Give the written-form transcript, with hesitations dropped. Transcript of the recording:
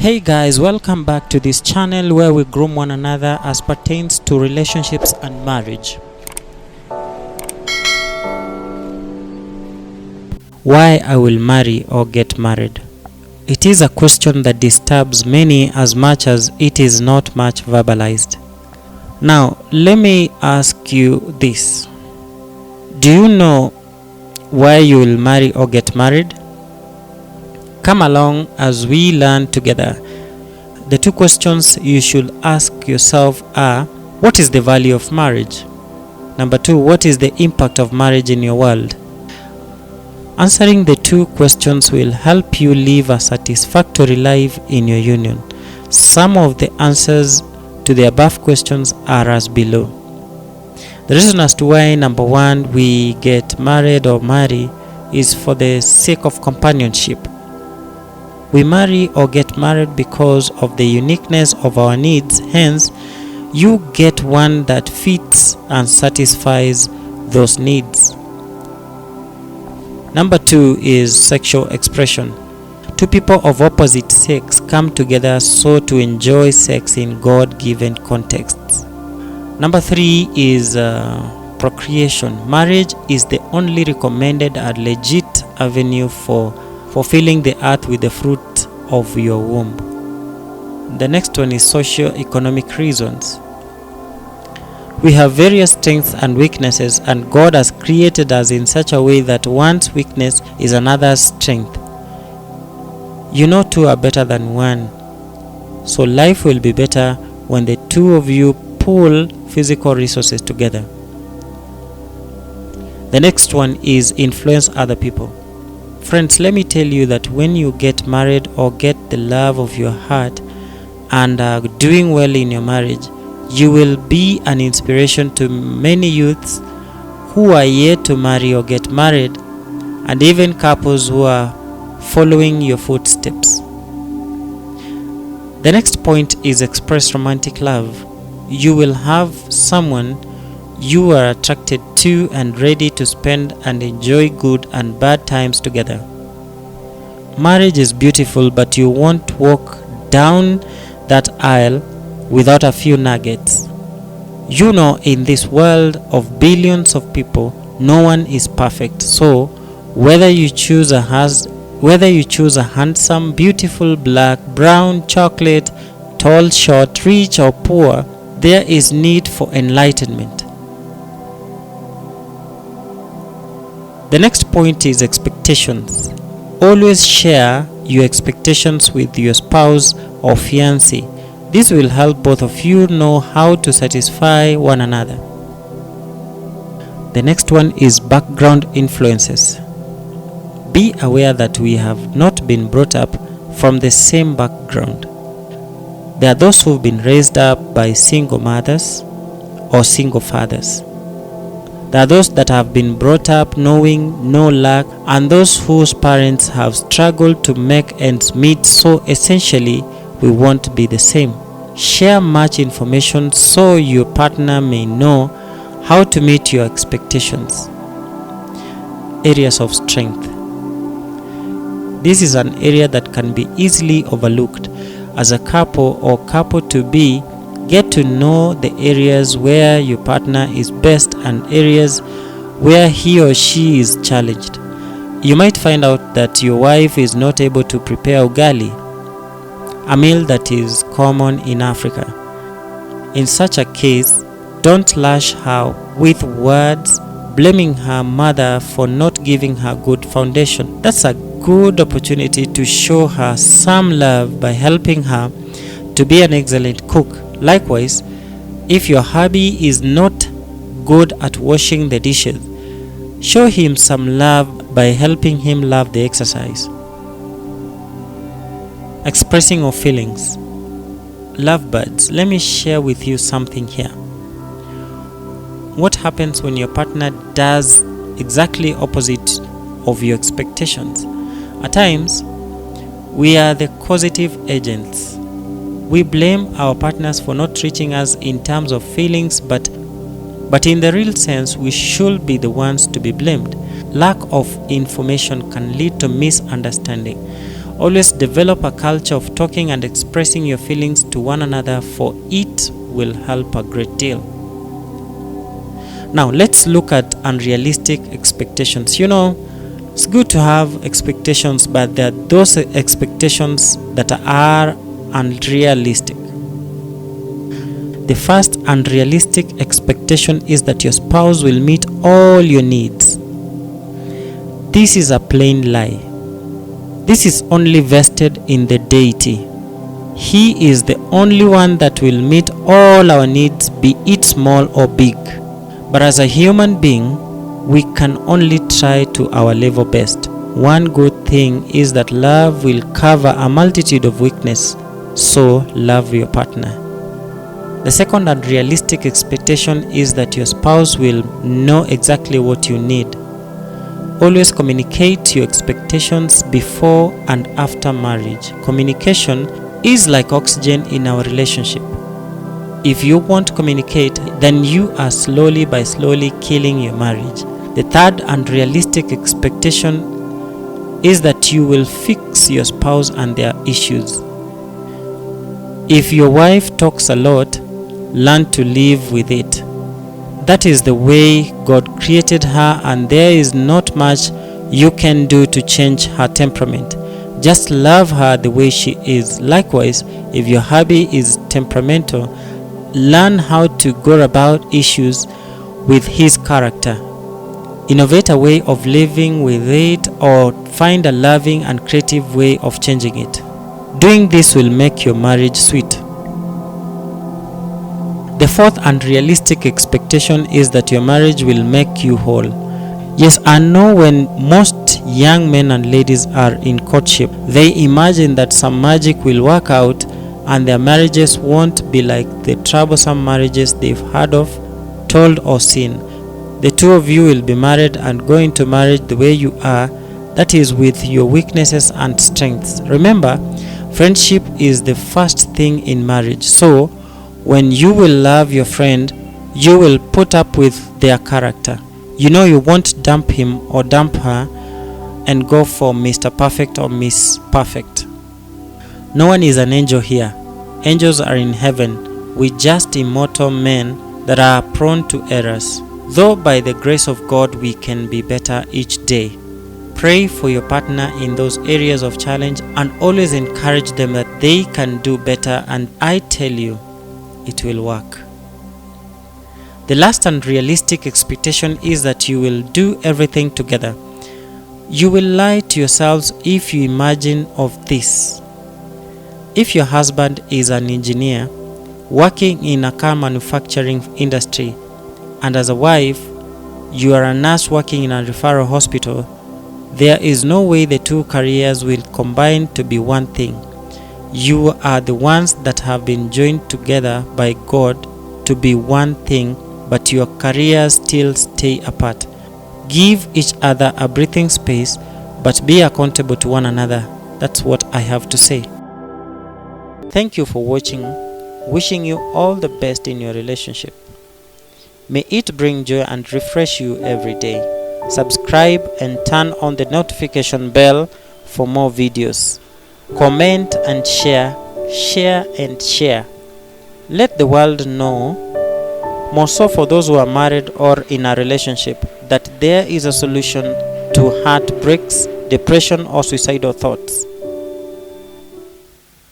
Hey guys, welcome back to this channel where we groom one another as pertains to relationships and marriage. Why I will marry or get married? It is a question that disturbs many as much as it is not much verbalized. Now, let me ask you this. Do you know why you will marry or get married? Come along as we learn together. The two questions you should ask yourself are, what is the value of marriage? Number two, what is the impact of marriage in your world? Answering the two questions will help you live a satisfactory life in your union. Some of the answers to the above questions are as below. The reason as to why, number one, we get married or marry is for the sake of companionship. We marry or get married because of the uniqueness of our needs. Hence, you get one that fits and satisfies those needs. Number two is sexual expression. Two people of opposite sex come together so to enjoy sex in God-given contexts. Number three is procreation. Marriage is the only recommended and legit avenue for fulfilling the earth with the fruit of your womb. The next one is socio-economic reasons. We have various strengths and weaknesses, and God has created us in such a way that one's weakness is another's strength. You know, two are better than one. So life will be better when the two of you pool physical resources together. The next one is influence other people. Friends, let me tell you that when you get married or get the love of your heart and are doing well in your marriage, you will be an inspiration to many youths who are yet to marry or get married, and even couples who are following your footsteps. The next point is express romantic love. You will have someone you are attracted to and ready to spend and enjoy good and bad times together. Marriage is beautiful, but you won't walk down that aisle without a few nuggets. You know, in this world of billions of people, no one is perfect. So, whether you choose a handsome, beautiful, black, brown, chocolate, tall, short, rich or poor, there is need for enlightenment. The next point is expectations. Always share your expectations with your spouse or fiancé. This will help both of you know how to satisfy one another. The next one is background influences. Be aware that we have not been brought up from the same background. There are those who've been raised up by single mothers or single fathers. There are those that have been brought up knowing no lack, and those whose parents have struggled to make ends meet, so essentially we won't be the same. Share much information so your partner may know how to meet your expectations. Areas of strength. This is an area that can be easily overlooked. As a couple or couple-to-be, get to know the areas where your partner is best and areas where he or she is challenged. You might find out that your wife is not able to prepare ugali, a meal that is common in Africa. In such a case, don't lash her with words blaming her mother for not giving her good foundation. That's a good opportunity to show her some love by helping her to be an excellent cook. Likewise, if your hubby is not good at washing the dishes, show him some love by helping him love the exercise. Expressing of feelings. Lovebirds, let me share with you something here. What happens when your partner does exactly opposite of your expectations? At times, we are the causative agents. We blame our partners for not treating us in terms of feelings, but in the real sense, we should be the ones to be blamed. Lack of information can lead to misunderstanding. Always develop a culture of talking and expressing your feelings to one another, for it will help a great deal. Now let's look at unrealistic expectations. It's good to have expectations, but there are those expectations that are unrealistic. The first unrealistic expectation is that your spouse will meet all your needs. This is a plain lie. This is only vested in the deity. He is the only one that will meet all our needs, be it small or big. But as a human being, we can only try to our level best. One good thing is that love will cover a multitude of weakness, so love your partner. The second unrealistic expectation is that your spouse will know exactly what you need. Always communicate your expectations before and after marriage. Communication is like oxygen in our relationship. If you won't communicate, then you are slowly killing your marriage. The third unrealistic expectation is that you will fix your spouse and their issues. If your wife talks a lot, learn to live with it. That is the way God created her, and there is not much you can do to change her temperament. Just love her the way she is. Likewise, if your hubby is temperamental, learn how to go about issues with his character. Innovate a way of living with it, or find a loving and creative way of changing it. Doing this will make your marriage sweet. The fourth unrealistic expectation is that your marriage will make you whole. Yes, I know when most young men and ladies are in courtship, they imagine that some magic will work out and their marriages won't be like the troublesome marriages they've heard of, told, or seen. The two of you will be married and go into marriage the way you are, that is, with your weaknesses and strengths. Remember, friendship is the first thing in marriage. So, when you will love your friend, you will put up with their character. You won't dump him or dump her and go for Mr. Perfect or Miss Perfect. No one is an angel here. Angels are in heaven. We just immortal men that are prone to errors. Though by the grace of God we can be better each day. Pray for your partner in those areas of challenge and always encourage them that they can do better, and I tell you, it will work. The last unrealistic expectation is that you will do everything together. You will lie to yourselves if you imagine of this. If your husband is an engineer working in a car manufacturing industry, and as a wife you are a nurse working in a referral hospital, there is no way the two careers will combine to be one thing. You are the ones that have been joined together by God to be one thing, but your careers still stay apart. Give each other a breathing space, but be accountable to one another. That's what I have to say. Thank you for watching. Wishing you all the best in your relationship. May it bring joy and refresh you every day. Subscribe and turn on the notification bell for more videos. Comment and share, share and share. Let the world know, more so for those who are married or in a relationship, that there is a solution to heartbreaks, depression, or suicidal thoughts.